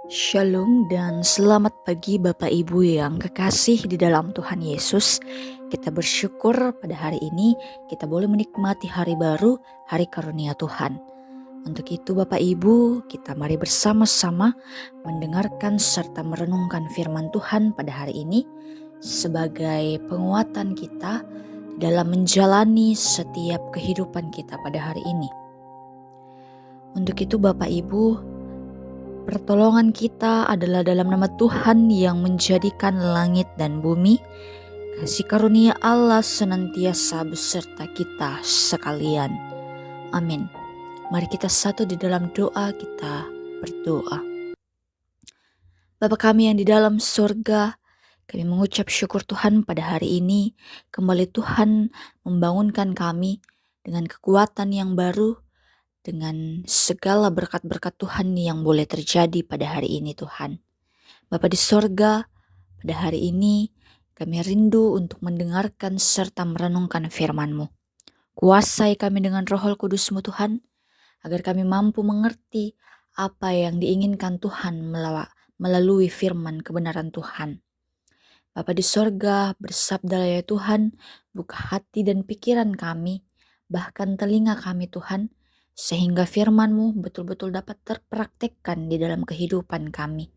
Shalom dan selamat pagi Bapak Ibu yang kekasih di dalam Tuhan Yesus. Kita bersyukur pada hari ini kita boleh menikmati hari baru, hari karunia Tuhan. Untuk itu Bapak Ibu, kita mari bersama-sama mendengarkan serta merenungkan firman Tuhan pada hari ini sebagai penguatan kita dalam menjalani setiap kehidupan kita pada hari ini. Untuk itu Bapak Ibu, pertolongan kita adalah dalam nama Tuhan yang menjadikan langit dan bumi. Kasih karunia Allah senantiasa beserta kita sekalian. Amin. Mari kita satu di dalam doa, kita berdoa. Bapa kami yang di dalam surga, kami mengucap syukur Tuhan pada hari ini. Kembali Tuhan membangunkan kami dengan kekuatan yang baru, dengan segala berkat-berkat Tuhan yang boleh terjadi pada hari ini Tuhan. Bapa di sorga, pada hari ini kami rindu untuk mendengarkan serta merenungkan firman-Mu. Kuasai kami dengan Roh Kudus-Mu Tuhan, agar kami mampu mengerti apa yang diinginkan Tuhan melalui firman kebenaran Tuhan. Bapa di sorga, bersabdalah ya Tuhan, buka hati dan pikiran kami, bahkan telinga kami Tuhan, sehingga firman-Mu betul-betul dapat terpraktekkan di dalam kehidupan kami.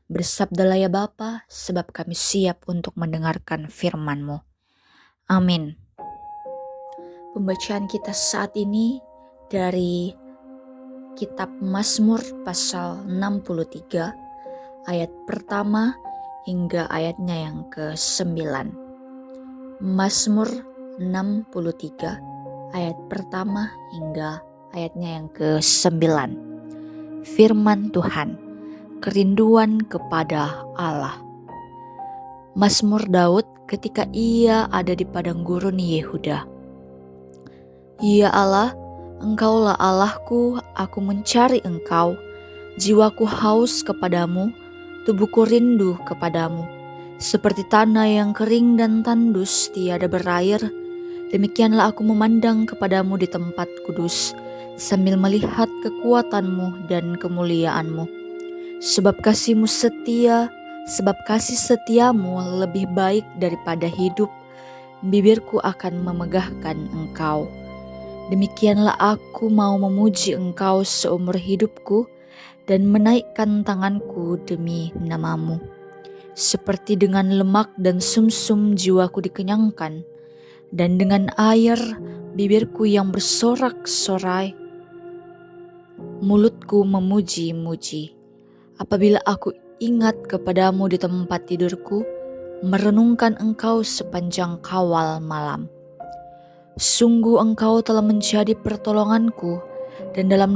Bersabdalah ya Bapa, sebab kami siap untuk mendengarkan firman-Mu. Amin. Pembacaan kita saat ini dari kitab Mazmur pasal 63, ayat pertama hingga ayatnya yang ke-9. Mazmur 63, ayat pertama hingga ayatnya yang ke-9. Firman Tuhan, kerinduan kepada Allah. Mazmur Daud ketika ia ada di padang gurun Yehuda. Ya Allah, Engkaulah Allahku, aku mencari Engkau. Jiwaku haus kepadamu, tubuhku rindu kepadamu. Seperti tanah yang kering dan tandus tiada berair, demikianlah aku memandang kepadamu di tempat kudus, sambil melihat kekuatan-Mu dan kemuliaan-Mu. Sebab kasih-Mu setia, sebab kasih setiamu lebih baik daripada hidup, bibirku akan memegahkan Engkau. Demikianlah aku mau memuji Engkau seumur hidupku dan menaikkan tanganku demi nama-Mu. Seperti dengan lemak dan sumsum jiwaku dikenyangkan, dan dengan air bibirku yang bersorak-sorai, mulutku memuji-muji. Apabila aku ingat kepadamu di tempat tidurku, merenungkan Engkau sepanjang kawal malam. Sungguh Engkau telah menjadi pertolonganku, dan dalam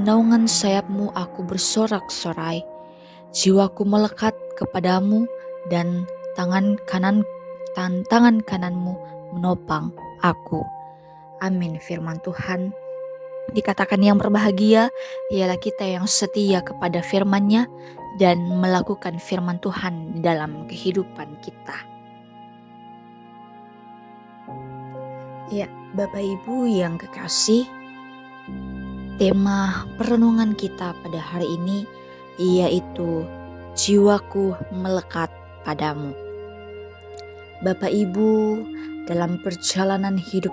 naungan sayap-Mu aku bersorak-sorai. Jiwaku melekat kepadamu, dan tangan kananmu menopang aku. Amin. Firman Tuhan. Dikatakan yang berbahagia ialah kita yang setia kepada firman-Nya dan melakukan firman Tuhan dalam kehidupan kita. Ya, Bapak Ibu yang kekasih, tema perenungan kita pada hari ini yaitu jiwaku melekat padamu. Bapak Ibu, dalam perjalanan hidup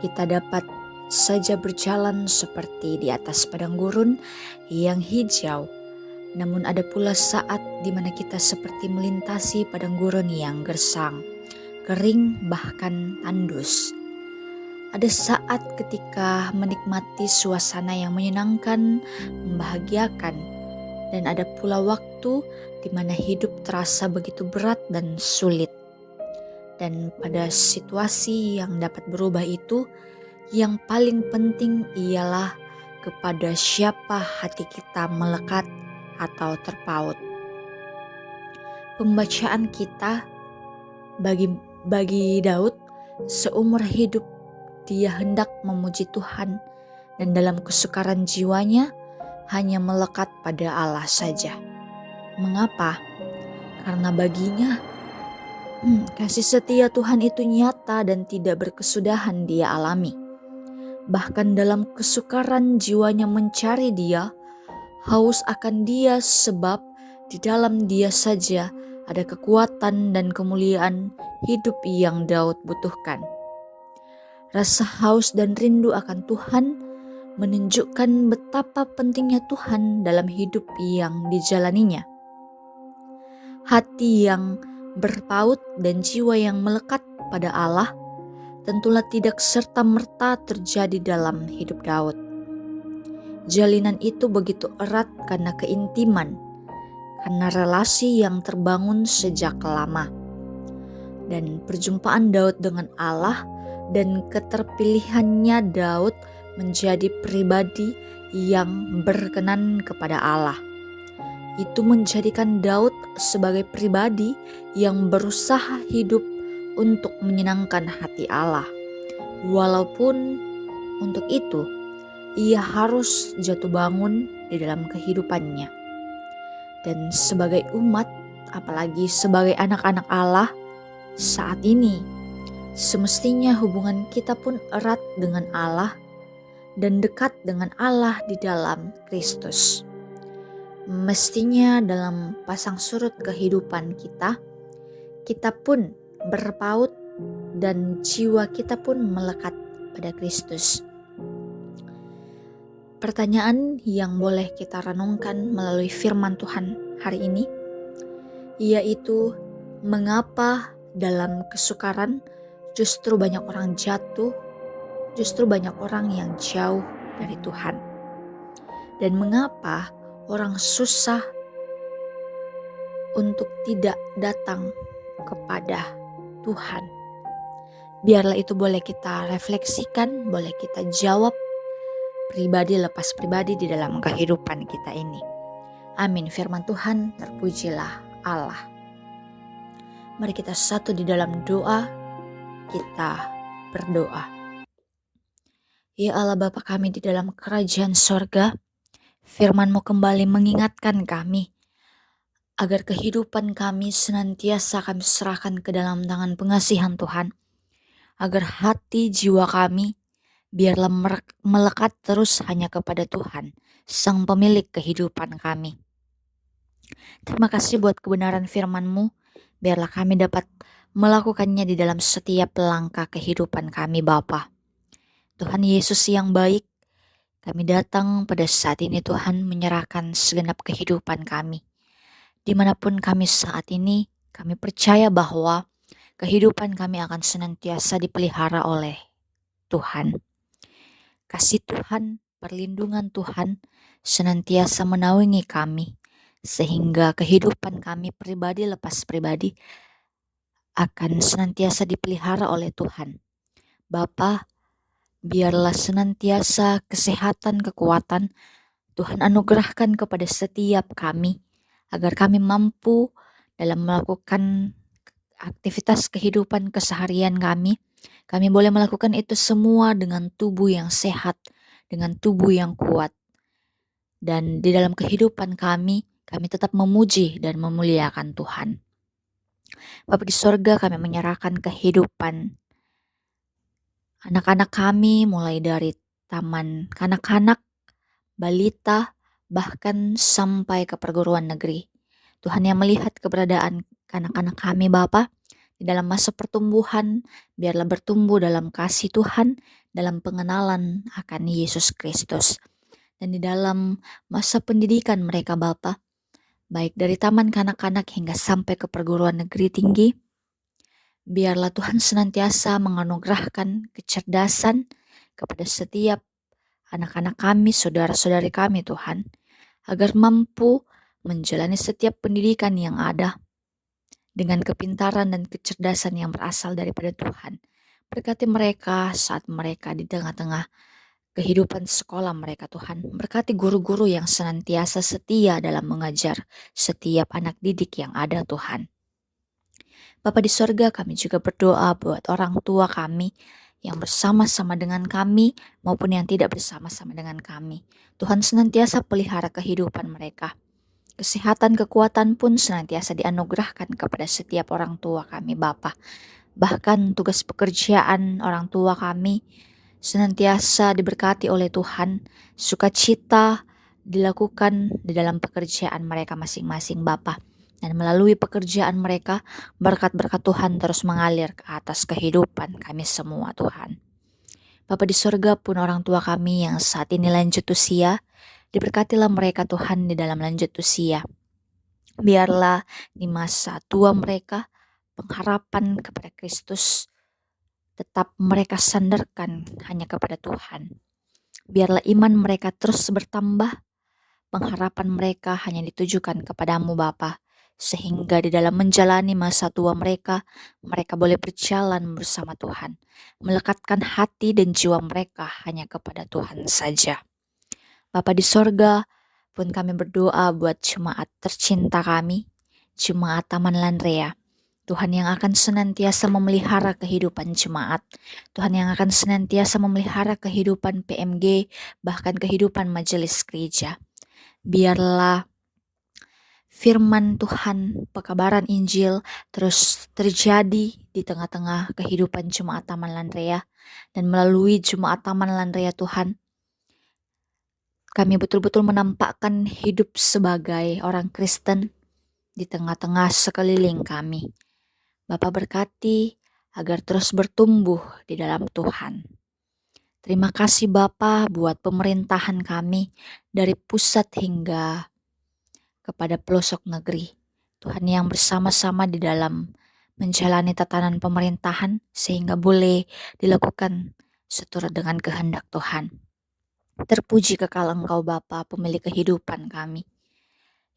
kita dapat saja berjalan seperti di atas padang gurun yang hijau. Namun ada pula saat di mana kita seperti melintasi padang gurun yang gersang, kering bahkan tandus. Ada saat ketika menikmati suasana yang menyenangkan, membahagiakan, dan ada pula waktu di mana hidup terasa begitu berat dan sulit. Dan pada situasi yang dapat berubah itu, yang paling penting ialah kepada siapa hati kita melekat atau terpaut. Pembacaan kita bagi Daud, seumur hidup dia hendak memuji Tuhan, dan dalam kesukaran jiwanya hanya melekat pada Allah saja. Mengapa? Karena baginya kasih setia Tuhan itu nyata dan tidak berkesudahan dia alami. Bahkan dalam kesukaran jiwanya mencari Dia, Haus akan Dia sebab di dalam Dia saja ada kekuatan dan kemuliaan hidup yang Daud butuhkan. Rasa haus dan rindu akan Tuhan menunjukkan betapa pentingnya Tuhan dalam hidup yang dijalaninya. Hati yang berpaut dan jiwa yang melekat pada Allah tentulah tidak serta-merta terjadi dalam hidup Daud. Jalinan itu begitu erat karena keintiman, karena relasi yang terbangun sejak lama. Dan perjumpaan Daud dengan Allah dan keterpilihannya Daud menjadi pribadi yang berkenan kepada Allah. Itu menjadikan Daud sebagai pribadi yang berusaha hidup untuk menyenangkan hati Allah. Walaupun untuk itu ia harus jatuh bangun di dalam kehidupannya. Dan sebagai umat, apalagi sebagai anak-anak Allah, saat ini semestinya hubungan kita pun erat dengan Allah dan dekat dengan Allah di dalam Kristus. Mestinya dalam pasang surut kehidupan kita pun berpaut dan jiwa kita pun melekat pada Kristus. Pertanyaan yang boleh kita renungkan melalui firman Tuhan hari ini, yaitu mengapa dalam kesukaran justru banyak orang jatuh, justru banyak orang yang jauh dari Tuhan. Dan mengapa orang susah untuk tidak datang kepada Tuhan. Biarlah itu boleh kita refleksikan, boleh kita jawab pribadi lepas pribadi di dalam kehidupan kita ini. Amin. Firman Tuhan, terpujilah Allah. Mari kita satu di dalam doa, kita berdoa. Ya Allah Bapa kami di dalam kerajaan sorga, firman-Mu kembali mengingatkan kami agar kehidupan kami senantiasa kami serahkan ke dalam tangan pengasihan Tuhan, agar hati jiwa kami biarlah melekat terus hanya kepada Tuhan, Sang Pemilik kehidupan kami. Terima kasih buat kebenaran firman-Mu, biarlah kami dapat melakukannya di dalam setiap langkah kehidupan kami Bapa. Tuhan Yesus yang baik, kami datang pada saat ini Tuhan menyerahkan segenap kehidupan kami. Dimanapun kami saat ini, kami percaya bahwa kehidupan kami akan senantiasa dipelihara oleh Tuhan. Kasih Tuhan, perlindungan Tuhan senantiasa menaungi kami, sehingga kehidupan kami pribadi lepas pribadi akan senantiasa dipelihara oleh Tuhan. Bapa, biarlah senantiasa kesehatan, kekuatan Tuhan anugerahkan kepada setiap kami, agar kami mampu dalam melakukan aktivitas kehidupan keseharian kami. Kami boleh melakukan itu semua dengan tubuh yang sehat, dengan tubuh yang kuat. Dan di dalam kehidupan kami tetap memuji dan memuliakan Tuhan. Bapa di sorga, kami menyerahkan kehidupan anak-anak kami mulai dari taman kanak-kanak, balita, bahkan sampai ke perguruan negeri. Tuhan yang melihat keberadaan anak-anak kami Bapa di dalam masa pertumbuhan, biarlah bertumbuh dalam kasih Tuhan, dalam pengenalan akan Yesus Kristus. Dan di dalam masa pendidikan mereka Bapa, baik dari taman kanak-kanak hingga sampai ke perguruan negeri tinggi, biarlah Tuhan senantiasa menganugerahkan kecerdasan kepada setiap anak-anak kami, saudara-saudari kami Tuhan, agar mampu menjalani setiap pendidikan yang ada dengan kepintaran dan kecerdasan yang berasal daripada Tuhan. Berkati mereka saat mereka di tengah-tengah kehidupan sekolah mereka Tuhan. Berkati guru-guru yang senantiasa setia dalam mengajar setiap anak didik yang ada Tuhan. Bapa di sorga, kami juga berdoa buat orang tua kami yang bersama-sama dengan kami maupun yang tidak bersama-sama dengan kami. Tuhan senantiasa pelihara kehidupan mereka. Kesehatan, kekuatan pun senantiasa dianugerahkan kepada setiap orang tua kami Bapa. Bahkan tugas pekerjaan orang tua kami senantiasa diberkati oleh Tuhan, sukacita dilakukan di dalam pekerjaan mereka masing-masing Bapa. Dan melalui pekerjaan mereka, berkat-berkat Tuhan terus mengalir ke atas kehidupan kami semua Tuhan. Bapa di sorga pun orang tua kami yang saat ini lanjut usia, diberkatilah mereka Tuhan di dalam lanjut usia. Biarlah di masa tua mereka, pengharapan kepada Kristus tetap mereka sandarkan hanya kepada Tuhan. Biarlah iman mereka terus bertambah, pengharapan mereka hanya ditujukan kepadamu Bapa, sehingga di dalam menjalani masa tua mereka boleh berjalan bersama Tuhan, melekatkan hati dan jiwa mereka hanya kepada Tuhan saja. Bapa di sorga, pun kami berdoa buat jemaat tercinta kami, jemaat Taman Lanrea. Tuhan yang akan senantiasa memelihara kehidupan jemaat, Tuhan yang akan senantiasa memelihara kehidupan PMG, bahkan kehidupan majelis gereja. Biarlah firman Tuhan, pekabaran Injil terus terjadi di tengah-tengah kehidupan jemaat Taman Lanrea, dan melalui jemaat Taman Lanrea Tuhan, kami betul-betul menampakkan hidup sebagai orang Kristen di tengah-tengah sekeliling kami. Bapa berkati agar terus bertumbuh di dalam Tuhan. Terima kasih Bapa buat pemerintahan kami dari pusat hingga kepada pelosok negeri. Tuhan yang bersama-sama di dalam menjalani tatanan pemerintahan sehingga boleh dilakukan seturut dengan kehendak Tuhan. Terpuji kekal Engkau Bapa, pemilik kehidupan kami.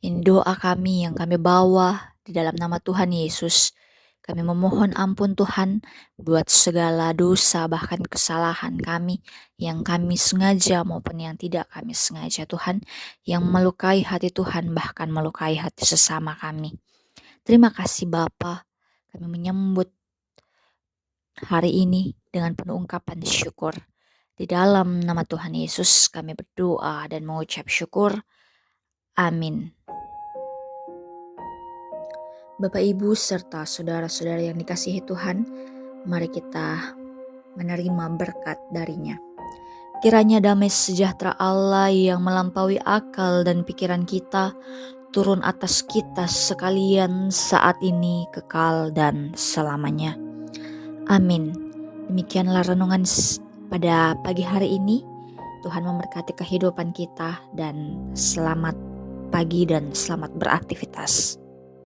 Ini doa kami yang kami bawa di dalam nama Tuhan Yesus. Kami memohon ampun Tuhan buat segala dosa bahkan kesalahan kami yang kami sengaja maupun yang tidak kami sengaja Tuhan, yang melukai hati Tuhan bahkan melukai hati sesama kami. Terima kasih Bapa, kami menyambut hari ini dengan penuh ungkapan syukur. Di dalam nama Tuhan Yesus kami berdoa dan mengucap syukur. Amin. Bapak Ibu serta saudara-saudara yang dikasihi Tuhan, mari kita menerima berkat darinya. Kiranya damai sejahtera Allah yang melampaui akal dan pikiran kita turun atas kita sekalian saat ini, kekal dan selamanya. Amin. Demikianlah renungan pada pagi hari ini. Tuhan memberkati kehidupan kita dan selamat pagi dan selamat beraktivitas.